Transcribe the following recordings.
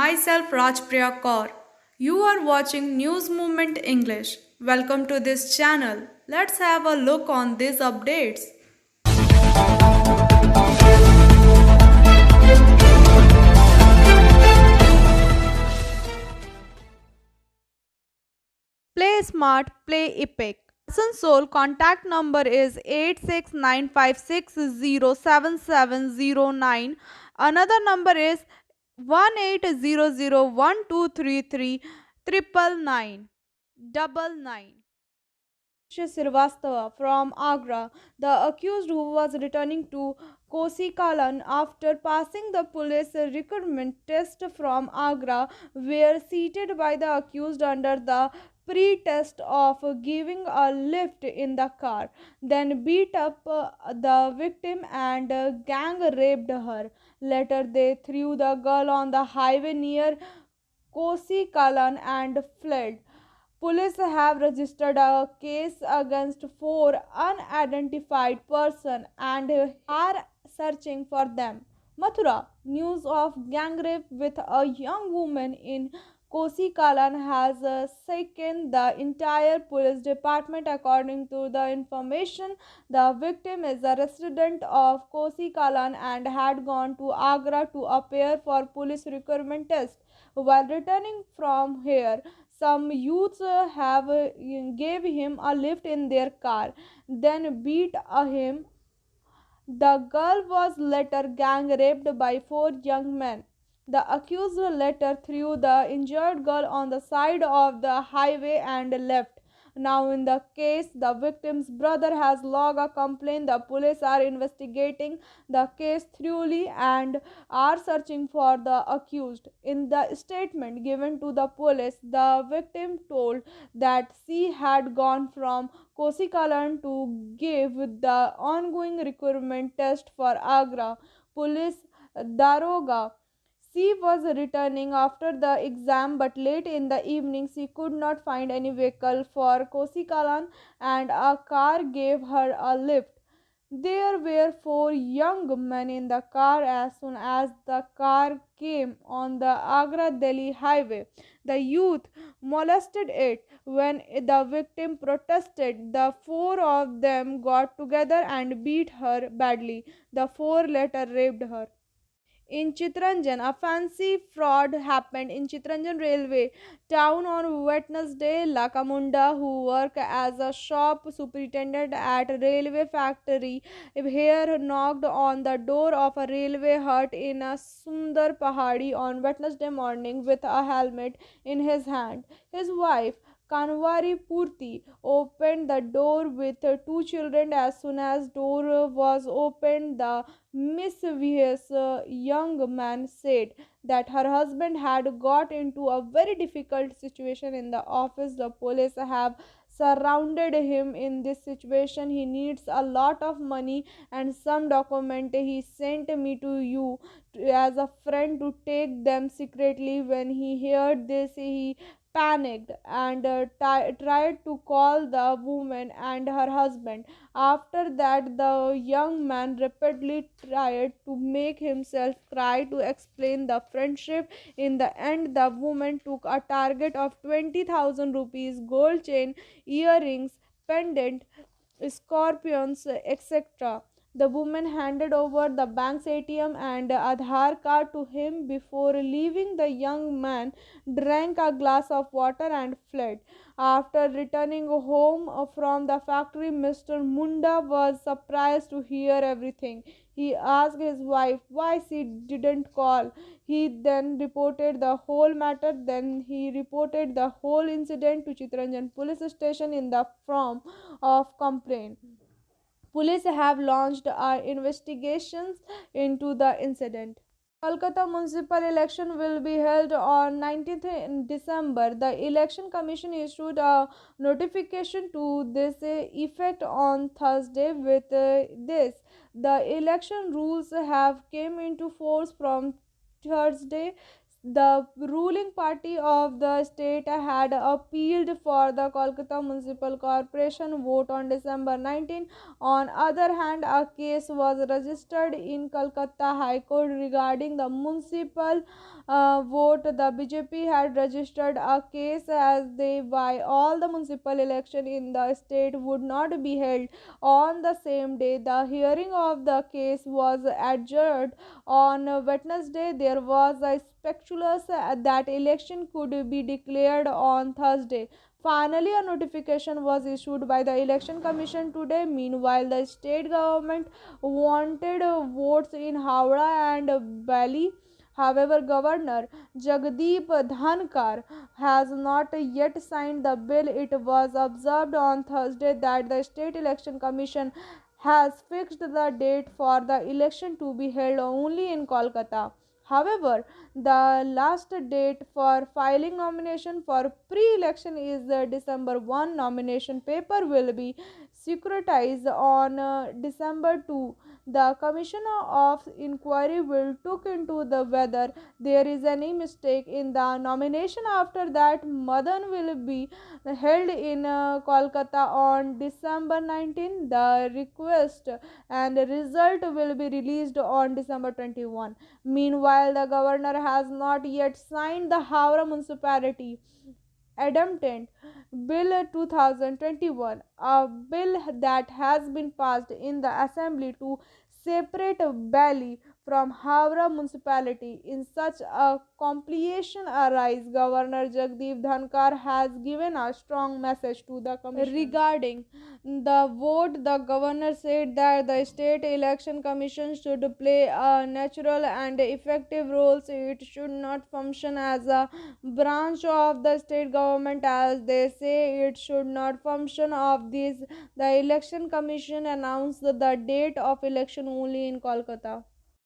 myself Rajpriya Kaur. You are watching News Movement English. Welcome to this channel. Let's have a look on these updates. Play Smart, Play Epic. Asansol contact number is 8695607709. Another number is 18001233 double nine. Srivastava from Agra, the accused who was returning to Kosi Kalan after passing the police recruitment test from Agra, were seated by the accused under the pretext of giving a lift in the car, then beat up the victim and gang raped her. Later, they threw the girl on the highway near Kosi Kalan and fled. Police have registered a case against four unidentified persons and are searching for them. Mathura, news of gang rape with a young woman in Kosi Kalan has shaken the entire police department. According to the information, the victim is a resident of Kosi Kalan and had gone to Agra to appear for police recruitment test. While returning from here, some youths have gave him a lift in their car, then beat him. The girl was later gang raped by four young men. The accused later threw the injured girl on the side of the highway and left. Now, in the case, the victim's brother has logged a complaint. The police are investigating the case thoroughly and are searching for the accused. In the statement given to the police, the victim told that she had gone from Kosikalan to give the ongoing recruitment test for Agra police daroga. She was returning after the exam, but late in the evening she could not find any vehicle for Kosikalan and a car gave her a lift. There were four young men in the car. As soon as the car came on the Agra Delhi highway, the youth molested it. When the victim protested, the four of them got together and beat her badly. The four later raped her. In Chittaranjan, a fancy fraud happened in Chittaranjan railway town on Wednesday. Lakamunda, who worked as a shop superintendent at a railway factory here, knocked on the door of a railway hut in a Sundar Pahadi on Wednesday morning with a helmet in his hand. His wife, Kanwari Purti, opened the door with two children. As soon as door was opened, the mischievous young man said that her husband had got into a very difficult situation in the office. The police have surrounded him in this situation. He needs a lot of money and some document. He sent me to you as a friend to take them secretly. When he heard this, he panicked and tried to call the woman and her husband. After that, the young man repeatedly tried to make himself cry to explain the friendship. In the end, the woman took a target of 20,000 rupees, gold chain, earrings, pendant, scorpions, etc. The woman handed over the bank's ATM and Aadhaar card to him before leaving. The young man drank a glass of water and fled. After returning home from the factory, Mr. Munda was surprised to hear everything. He asked his wife why she didn't call. He then reported the whole matter. Then he reported the whole incident to Chittaranjan police station in the form of complaint. Police have launched investigations into the incident. Kolkata municipal election will be held on 19th in December. The election commission issued a notification to this effect on Thursday. With this, the election rules have came into force from Thursday. The ruling party of the state had appealed for the Kolkata Municipal Corporation vote on December 19. On other hand, a case was registered in Kolkata High Court regarding the municipal vote. The BJP had registered a case as they why all the municipal election in the state would not be held on the same day. The hearing of the case was adjourned on Wednesday. There was a speculation that election could be declared on Thursday. Finally, a notification was issued by the Election Commission today. Meanwhile, the state government wanted votes in Howrah and Bali. However, Governor Jagdeep Dhankar has not yet signed the bill. It was observed on Thursday that the State Election Commission has fixed the date for the election to be held only in Kolkata. However, the last date for filing nomination for pre-election is December 1. Nomination paper will be securitized on December 2. The Commissioner of Inquiry will look into the whether there is any mistake in the nomination. After that, Madan will be held in Kolkata on December 19. The request and result will be released on December 21. Meanwhile, the governor has not yet signed the Howrah Municipality Amendment Bill 2021, a bill that has been passed in the Assembly to separate Bali from Howrah municipality. In such a complication arise, Governor Jagdeep Dhankar has given a strong message to the Commission regarding the vote. The governor said that the State Election Commission should play a natural and effective role. It should not function as a branch of the state government, as they say. It should not function of this. The Election Commission announced the date of election only in Kolkata.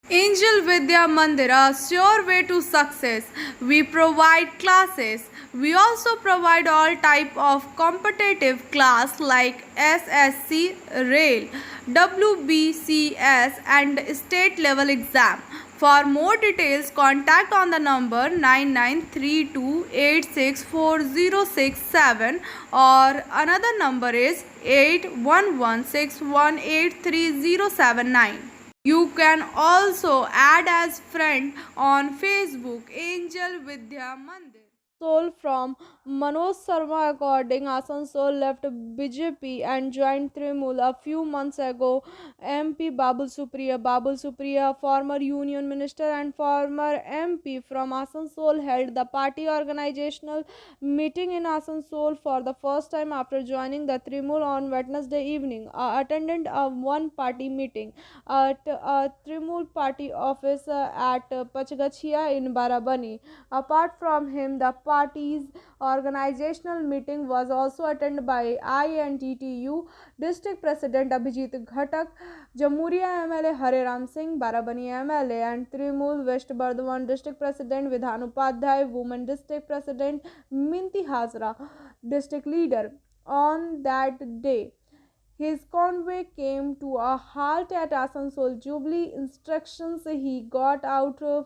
Angel Vidya Mandir, a sure way to success. We provide classes. We also provide all type of competitive class like SSC, Rail, WBCS and state level exam. For more details, contact on the number 9932864067 or another number is 8116183079. You can also add as friend on Facebook Angel Vidya Mandir. Soul from Manoj Sharma according Asansol left BJP and joined Trinamool a few months ago. MP Babul Supriya, former Union Minister and former MP from Asansol, held the party organizational meeting in Asansol for the first time after joining the Trinamool on Wednesday evening. Attended a one-party meeting at a Trinamool party office at Pachgachia in Barabani. Apart from him, the party's organizational meeting was also attended by INTTU District President Abhijit Ghatak, Jamhuria MLA Hare Ram Singh, Barabani MLA and Trinamool West Bardhaman District President Vidhan Upadhyay, Women District President Minti Hazra, District Leader. On that day, his convoy came to a halt at Asansol Jubilee. Instructions: he got out of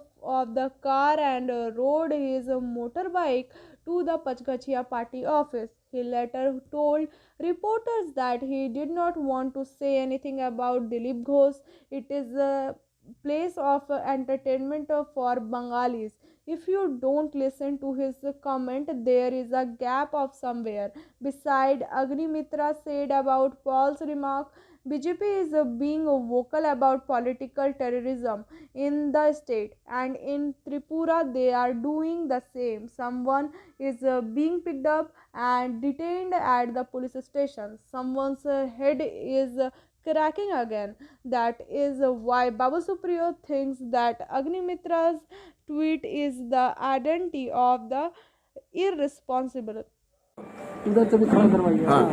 the car and rode his motorbike to the Pachgachia party office. He later told reporters that he did not want to say anything about Dilip Ghosh. It is a place of entertainment for Bengalis. If you don't listen to his comment, there is a gap of somewhere. Beside, Agnimitra said about Paul's remark, BJP is being vocal about political terrorism in the state, and in Tripura they are doing the same. Someone is being picked up and detained at the police station. Someone's head is cracking again. That is why Babu Supriyo thinks that Agnimitra's tweet is the identity of the irresponsible. इधर से भी खड़ा करवाइए। हाँ।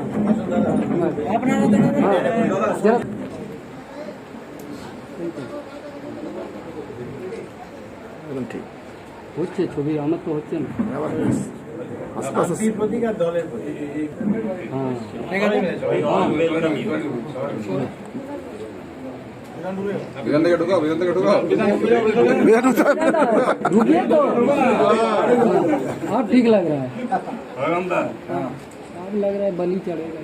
একদম ঠিক হচ্ছে ছবি আমার তো হচ্ছে না আশপাশে প্রতিকার দলের হ্যাঁ रुकिए तो अब ठीक लग रहा है। हाँ अब लग रहा है बलि चढ़ेगा।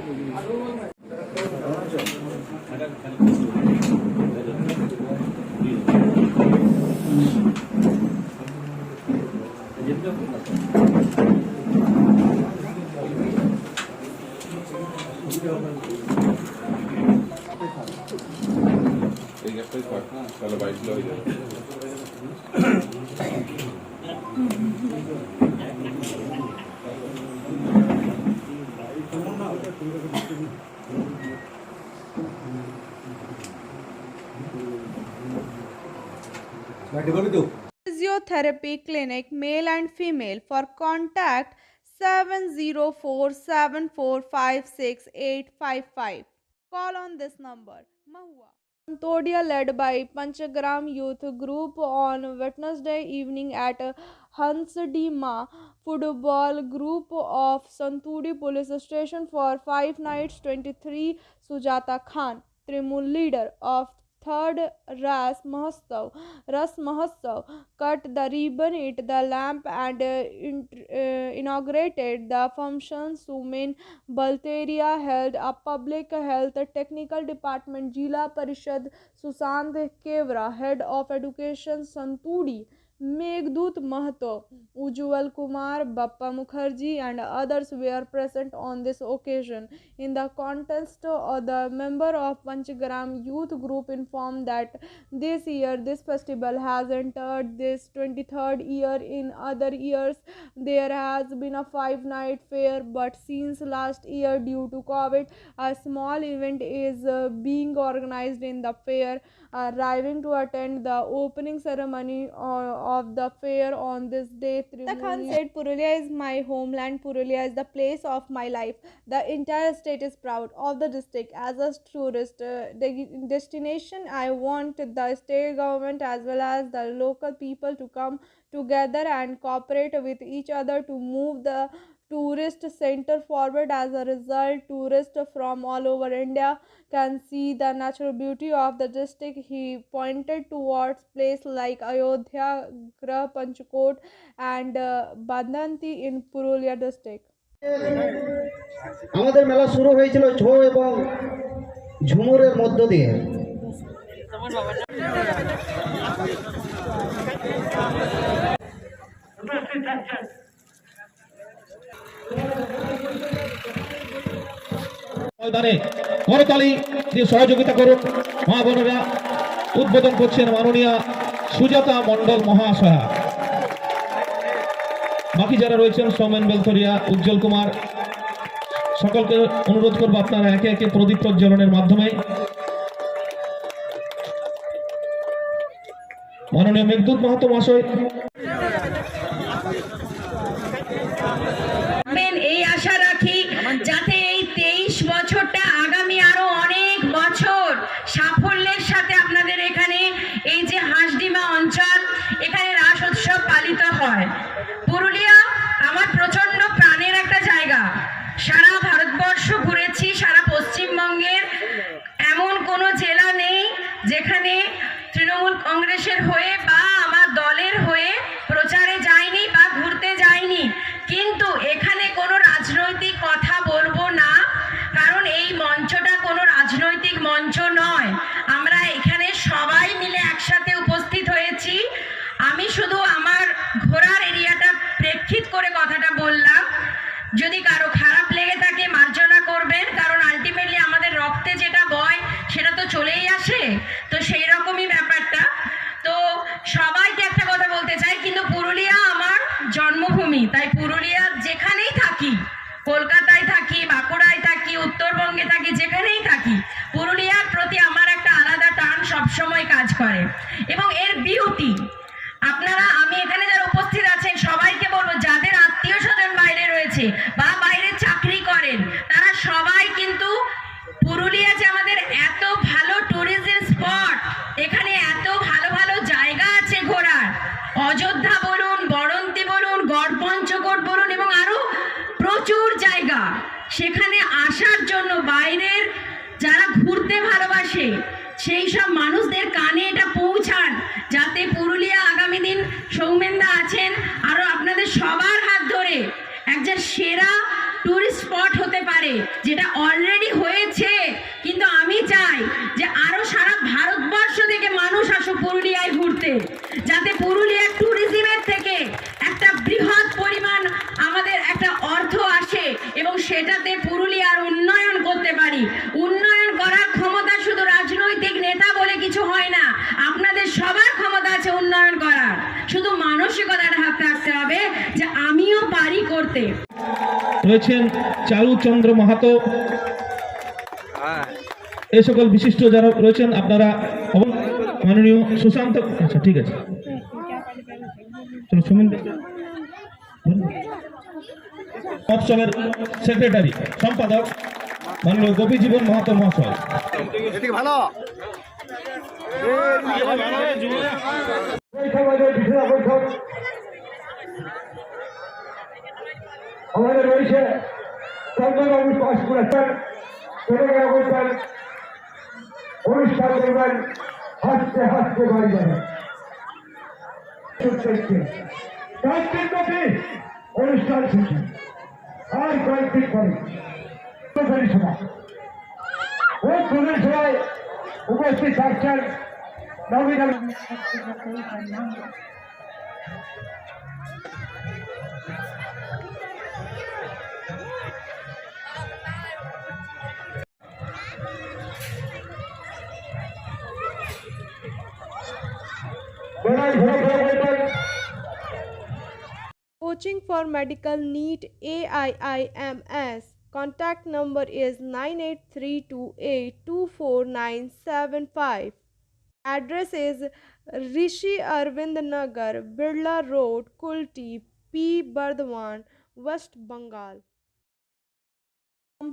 चलो bike low Physiotherapy clinic, male and female. For contact 70474568555. Call on this number. Mahua. Todia led by Panchagram Youth Group on Wednesday evening at Hansdima Football Group of Santudi Police Station for 5 nights. 23 Sujata Khan, Trinamool leader of third Ras Mahotsav, cut the ribbon, lit the lamp and inaugurated the functions. Sumen Balteria held a public health technical department. Jila Parishad Susant Kevra, head of education Santudi, Meghdut Mahato, Ujjwal Kumar, Bappa Mukherjee and others were present on this occasion. In the context, the member of Panchagram Youth Group informed that this year this festival has entered this 23rd year. In other years there has been a 5-night fair, but since last year due to COVID a small event is being organized in the fair. Arriving to attend the opening ceremony of the fair on this day, Khan said, Purulia is my homeland. Purulia is the place of my life. The entire state is proud of the district as a tourist destination. I want the state government as well as the local people to come together and cooperate with each other to move the tourist center forward. As a result, tourists from all over India can see the natural beauty of the district. He pointed towards places like Ayodhya, Grah, Panchkot and Badanti in Purulia district. আমাদের মেলা শুরু হয়েছিল ছৌ এবং ঝুমুরের মধ্য দিয়ে। ময়দানে করতালি দিয়ে সহযোগিতা করুন মা বোনেরা। উদ্বোধন করছেন মাননীয় সুজাতা মণ্ডল মহাশয়া। বাকি যারা রয়েছেন সৌমেন বেলথরিয়া, উজ্জ্বল কুমার, সকলকে অনুরোধ করবো আপনারা একে একে প্রদীপ প্রজ্বলনের মাধ্যমে মাননীয় মেঘদূত মাহাতো মহাশয় এই আশা রাখি যাতে এই 23 বছরটা আগামী আরো অনেক বছর সাফল্যের সাথে আপনাদের এখানে এই যে হাঁসডিমা অঞ্চল এখানে রাস উৎসব পালিত হয়। পুরুলিয়া আমার প্রচন্ড প্রাণের একটা জায়গা। সারা ভারতবর্ষ ঘুরেছি, সারা পশ্চিমবঙ্গের এমন কোনো জেলা নেই যেখানে তৃণমূল কংগ্রেসের হয়ে বা আমার দলের হয়ে প্রচারে যায়নি বা ঘুরতে যায়নি, কিন্তু এখানে কোনো রাজনৈতিক কথা বলবো না, কারণ এই মঞ্চটা কোনো রাজনৈতিক মঞ্চ নয়। আমরা এখানে সবাই মিলে একসাথে উপস্থিত হয়েছি। আমি শুধু আমার ঘোরার এরিয়াটা প্রেক্ষিত করে কথাটা বললাম। যদি কারো খারাপ লেগে থাকে মার্জনা করবেন, কারণ আলটিমেটলি আমাদের রক্তে যেটা বয় সেটা তো চলেই আসে, তো সেই রকমই ব্যাপারটা। তো সবাইকে একটা কথা বলতে চাই, কিন্তু পুরুলিয়া আমার জন্মভূমি, তাই পুরুলিয়া যেখানেই থাকি, কলকাতায় থাকি, বাঁকুড়ায় থাকি, উত্তরবঙ্গে থাকি, যেখানেই থাকি, পুরুলিয়ার প্রতি আমার একটা আলাদা টান সবসময় কাজ করে। এবং এর বিউটি আপনারা, আমি এখানে যারা উপস্থিত আছেন সবাইকে বলবো, যাদের আত্মীয় স্বজন বাইরে রয়েছে বা বাইরে চাকরি করেন, তারা সবাই কিন্তু পুরুলিয়া যে আমাদের এত ভালো ট্যুরিজম স্পট, এখানে এত ভালো ভালো জায়গা আছে ঘোরার, অযোধ্যা বলুন, বরন্তি বলুন, গড়পঞ্চকোট বলুন এবং আরো প্রচুর জায়গা, সেখানে আসার জন্য বাইরের যারা ঘুরতে ভালোবাসে সেই সব মানুষদের কানে এটা পৌঁছান, যাতে পুরুলিয়া আগামী দিন সৌমেনদা আছেন, আরো আপনাদের সবার হাত ধরে একজন সেরা টুরিস্ট স্পট হতে পারে, যেটা অলরেডি হয়েছে। কিন্তু আমি চাই যে আরো সারা ভারতবর্ষ থেকে মানুষ আসুক পুরুলিয়ায় ঘুরতে, যাতে পুরুলিয়ার ট্যুরিজমের থেকে একটা বৃহৎ পরিমাণ আমাদের একটা অর্থ আসে এবং সেটাতে পুরুলিয়ার উন্নয়ন করতে পারি। উন্নয়ন করার ক্ষমতা শুধু রাজনৈতিক নেতা বলে কিছু হয় না, আপনাদের সবার ক্ষমতা আছে উন্নয়ন করার, শুধু মানসিকতাটা থাকতে হবে যে আমিও পারি করতে। রয়েছেন চারুচন্দ্র মাহাতো, এই সকল বিশিষ্ট যারা রয়েছেন আপনারা মাননীয় সুশান্ত। আচ্ছা ঠিক আছে, চলো সুমিন মহোৎসবের সেক্রেটারি সম্পাদক মাননীয় গোপীজীবন মাহাতো মহাশয়। আমাদের রয়েছে চন্দ্রবাবু পাশ করেছেন, অনুষ্ঠান করবেন, হাসতে হাসতে বাড়ি যাবেন। কয়েকদিন ব্যাপী অনুষ্ঠান সূচি আর কয়েকদিন পরে সভা সভায় উপস্থিত থাকছেন নবীন। Coaching for Medical NEET AIIMS. Contact number is 983282495. Address is Rishi Arvind Nagar, Birla Road, Kulti, P. Bardhaman, West Bengal.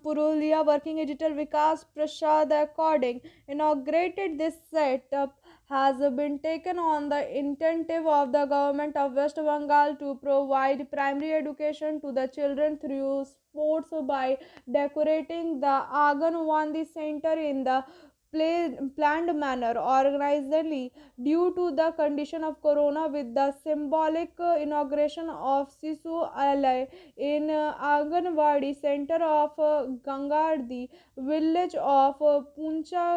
Purulia working editor Vikas Prasad according inaugurated this setup has been taken on the initiative of the government of West Bengal to provide primary education to the children through sports by decorating the Anganwadi center in the planned manner organizedly due to the condition of corona, with the symbolic inauguration of Sisu Alay in Anganwadi center of Gangardi village of Puncha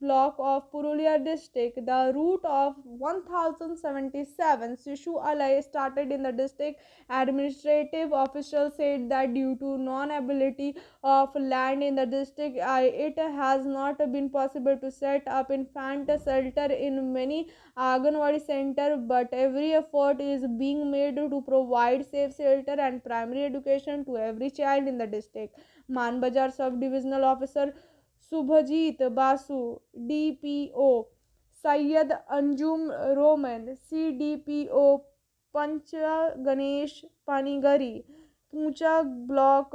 block of Purulia district. The route of 1077 Sishu Alay started in the district. Administrative officials said that due to non-ability of land in the district, it has not been possible to set up infant shelter in many Anganwadi center, but every effort is being made to provide safe shelter and primary education to every child in the district. Manbajar Sub-Divisional Officer Subhajit Basu, DPO Syed Anjum Roman, CDPO Pancha Ganesh Panigari, Puncha Block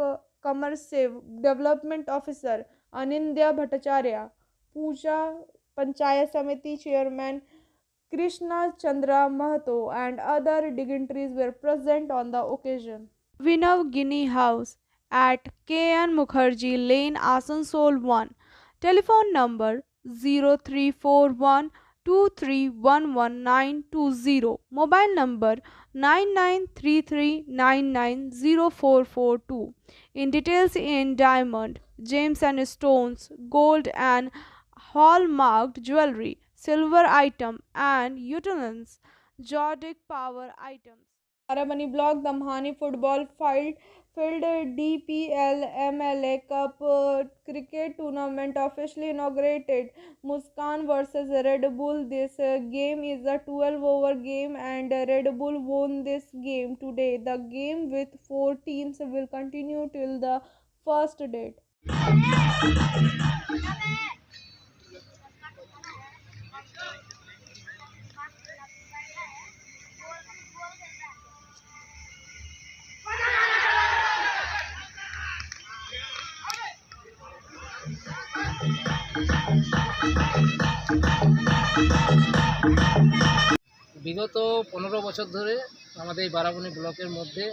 Commercial Development Officer Anindya Bhattacharya, Puncha Panchayat Samiti Chairman Krishna Chandra Mahato and other dignitaries were present on the occasion. Vinav Guinea House at KN Mukherjee Lane, Asansol 1. Telephone number 0341 2311920. Mobile number 9933990442. In details in diamond, gems and stones, gold and hallmarked jewelry, silver item and utensils, Jordic power items. Arabani block Damhani football filled DPL MLA Cup cricket tournament officially inaugurated. Muskan versus Red Bull. This game is a 12-over game and Red Bull won this game today. The game with 4 teams will continue till the first date. বিগত 15 বছর ধরে আমাদের এই বারাবণী ব্লকের মধ্যে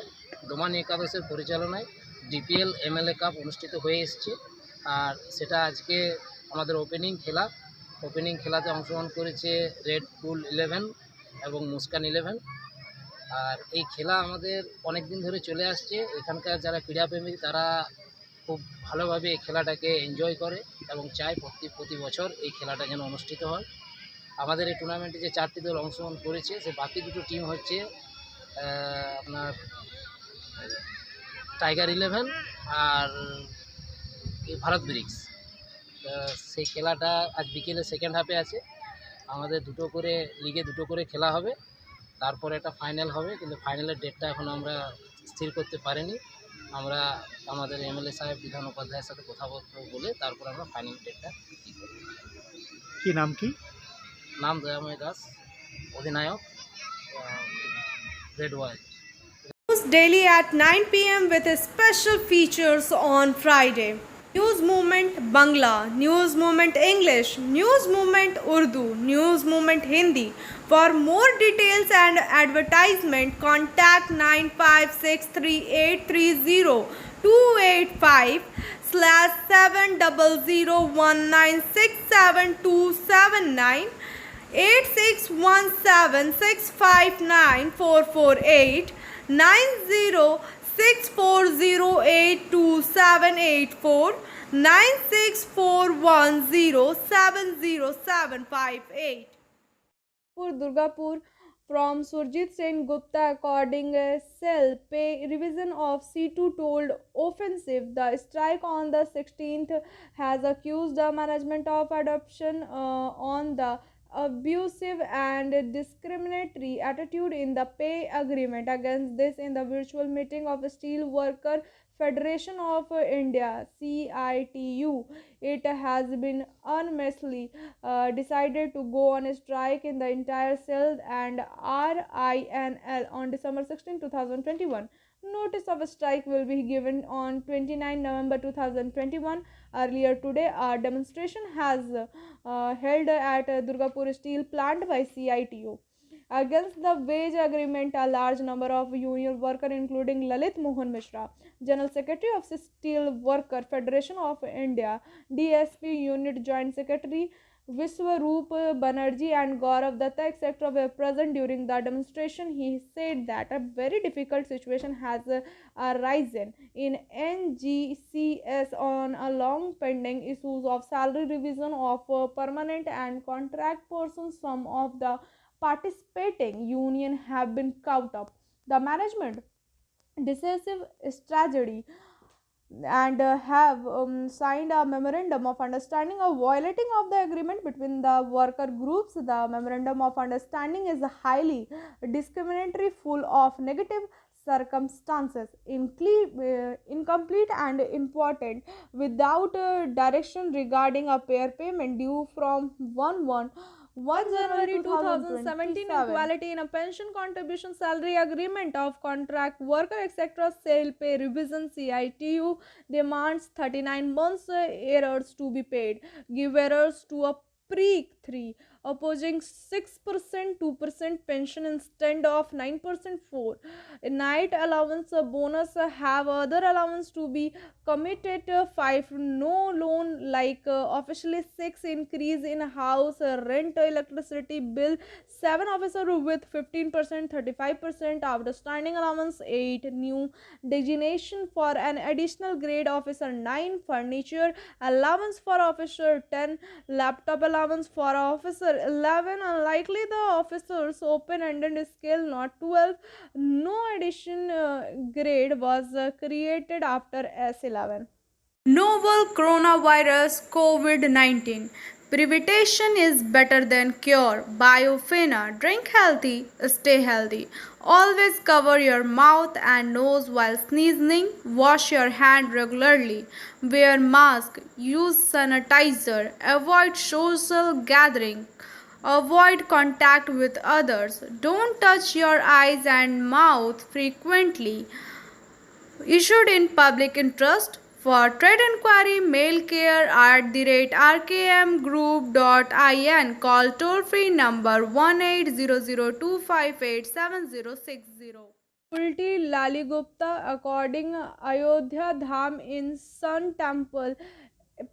দোমানি একাদশের পরিচালনায় DPL MLA cup অনুষ্ঠিত হয়ে এসছে। আর সেটা আজকে আমাদের ওপেনিং খেলা ওপেনিং খেলাতে অংশগ্রহণ করেছে রেড বুল 11 এবং মুস্কান 11। আর এই খেলা আমাদের অনেক দিন ধরে চলে আসছে। এখানকার যারা ক্রীড়াপ্রেমী তারা খুব ভালোভাবে এই খেলাটাকে এনজয় করে এবং চায় প্রতি বছর এই খেলাটা যেন অনুষ্ঠিত হয়। আমাদের এই টুর্নামেন্টে যে 4টি দল অংশগ্রহণ করেছে, সে বাকি দুটো টিম হচ্ছে আপনার টাইগার 11 আর এই ভারত ব্রিক্স। সেই খেলাটা আজ বিকেলে সেকেন্ড হাফে আছে। আমাদের লিগে দুটো করে খেলা হবে, তারপরে একটা ফাইনাল হবে, কিন্তু ফাইনালের ডেটটা এখন আমরা স্থির করতে পারিনি। আমরা আমাদের এমএলএ সাহেব বিধান উপাধ্যায়ের সাথে কথা বলে তারপর আমরা ফাইনাল ডেটটা ঠিক করব। কি নাম কি? নাম দয়াময় দাস, অধিনায়ক red wise. News daily at 9 p.m. with special features on Friday. News Movement Bangla, News Movement English, News Movement Urdu, News Movement Hindi. For more details and advertisement, contact 9563830285/700196727 8617659448 9064082784 9641070758. For Durgapur from Surjit Sen Gupta, according cell pay revision of C2 told offensive. The strike on the 16th has accused the management of adoption on the abusive and discriminatory attitude in the pay agreement. Against this, in the virtual meeting of Steel Worker Federation of India CITU, it has been unanimously decided to go on a strike in the entire cell and RINL on December 16, 2021. Notice of a strike will be given on 29 November 2021. Earlier today, a demonstration has held at Durgapur Steel Plant by CITU against the wage agreement. A large number of union workers, including Lalit Mohan Mishra, General Secretary of Steel Worker Federation of India, DSP Unit Joint Secretary Vishwaroop Banerjee and Gaurav Datta, etc., were present during the demonstration. He said that a very difficult situation has arisen in NGCS on a long pending issues of salary revision of permanent and contract persons. Some of the participating union have been caught up the management decisive strategy and have signed a memorandum of understanding of violating of the agreement between the worker groups. The memorandum of understanding is highly discriminatory, full of negative circumstances, incomplete and important, without direction regarding a fair payment due from 1 January 2017, equality in a pension contribution, salary agreement of contract worker, etc. Sale pay revision. CITU demands 39 months errors to be paid, give errors to a pre-3, opposing 6% 2% pension instead of 9% 4, night allowance bonus, have other allowance to be committed 5, no loan like officially 6, increase in house rent, electricity bill 7, officer with 15% 35% outstanding allowance 8, new designation for an additional grade officer 9, furniture allowance for officer 10, laptop allowance for officer 11, unlikely the officers open-ended scale not 12, no addition grade was created after S11. Novel coronavirus COVID-19. Prevention is better than cure. Biofina. Drink healthy, stay healthy. Always cover your mouth and nose while sneezing. Wash your hand regularly. Wear mask. Use sanitizer. Avoid social gathering. Avoid contact with others. Don't touch your eyes and mouth frequently. Issued in public interest. For trade inquiry, mail care@rkmgroup.in. Call toll-free number 1800258760. Ulti Lali Gupta, according Ayodhya Dham in Sun Temple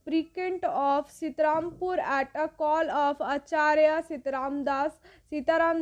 precinct of Sitarampur at a call of Acharya Sitaram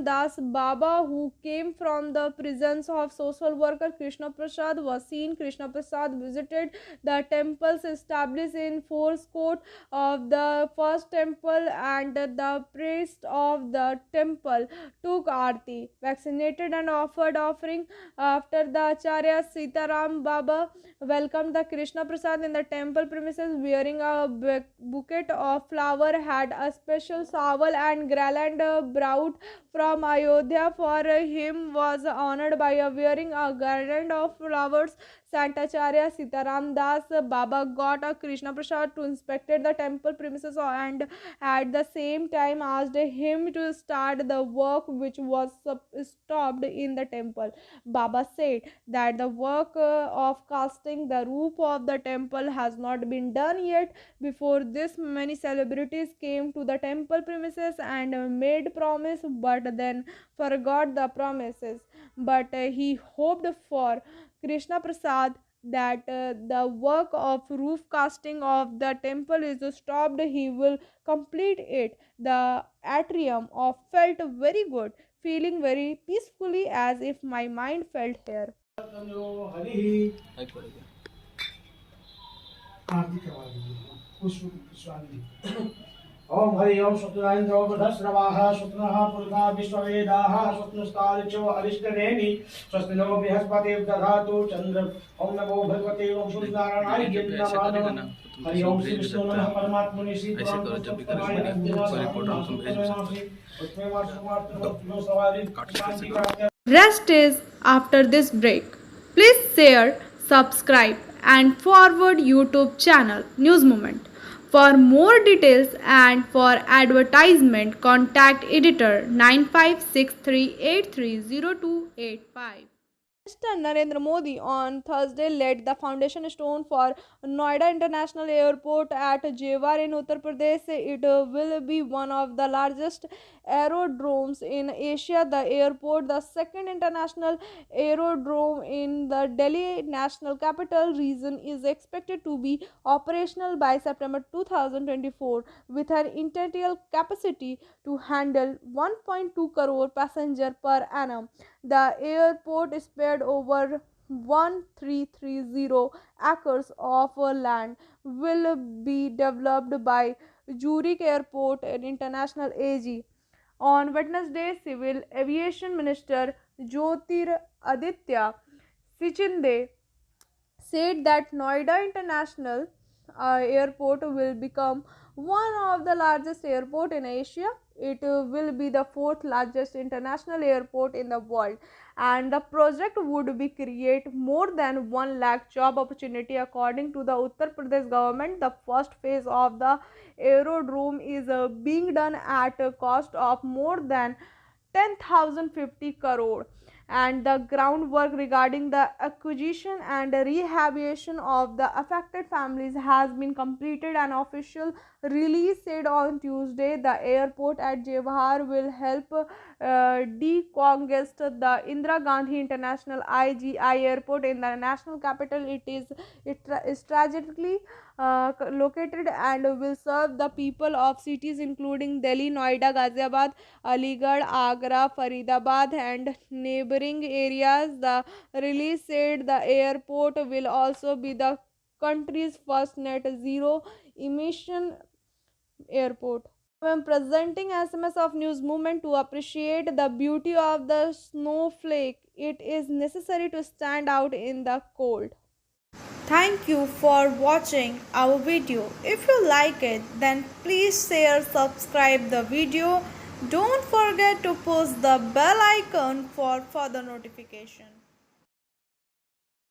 Das Baba, who came from the presence of social worker Krishna Prasad, was seen. Krishna Prasad visited the temples established in forecourt of the first temple, and the priest of the temple took aarti, vaccinated and offered offering. After the Acharya Sitaram Baba welcomed the Krishna Prasad in the temple premises wearing a bouquet of flower, had a special sawal and garland brought from Ayodhya for him, was honored by wearing a garland of flowers. Santacharya Sitaram Das Baba got a Krishna Prasad to inspect the temple premises and at the same time asked him to start the work which was stopped in the temple. Baba said that the work of casting the roof of the temple has not been done yet. Before this, many celebrities came to the temple premises and made promise, but then forgot the promises. But he hoped for Krishna Prasad that the work of roof casting of the temple is stopped. He will complete it. The atrium of felt very good, feeling very peacefully as if my mind felt here. Om Hari ओम स्वप्नाइंद्रो बृहस्रवाः स्वप्नः पुरुषः विश्ववेदाः स्वप्नस्तालिचो अरिष्टनेमि स्वस्तिनो बृहस्पतिर् दधातु चन्द्र ओम नमो भगवते ओम सूर्यनारायणाय नमः हरि ओम श्री विष्णु नमः परमात्मने Shri Rest is after this break. Please share, subscribe and forward YouTube channel News Moment. For more details and for advertisement, contact editor 9563830285. Mr. Narendra Modi on Thursday laid the foundation stone for Noida International Airport at Jewar in Uttar Pradesh. It will be one of the largest aerodromes in Asia. The airport, the second international aerodrome in the Delhi National Capital Region, is expected to be operational by September 2024 with an initial capacity to handle 1.2 crore passengers per annum. The airport is spread over 1330 acres of land, will be developed by Zurich Airport and International AG. On Wednesday, Civil Aviation Minister Jyotir Aditya Sichinde said that Noida International Airport will become one of the largest airport in Asia. It will be the fourth largest international airport in the world, and the project would be create more than 1 lakh job opportunity according to the Uttar Pradesh government. The first phase of the aerodrome is being done at a cost of more than 10,050 crore, and the groundwork regarding the acquisition and rehabilitation of the affected families has been completed. An official release said on Tuesday the airport at Jewar will help decongest the Indira Gandhi International IGI airport in the national capital. It is strategically located and will serve the people of cities including Delhi, Noida, Ghaziabad, Aligarh, Agra, Faridabad and neighboring areas. The release said the airport will also be the country's first net zero emission airport. I am presenting SMS of News Movement to appreciate the beauty of the snowflake. It is necessary to stand out in the cold. Thank you for watching our video. If you like it, then please share, subscribe the video. Don't forget to push the bell icon for further notification.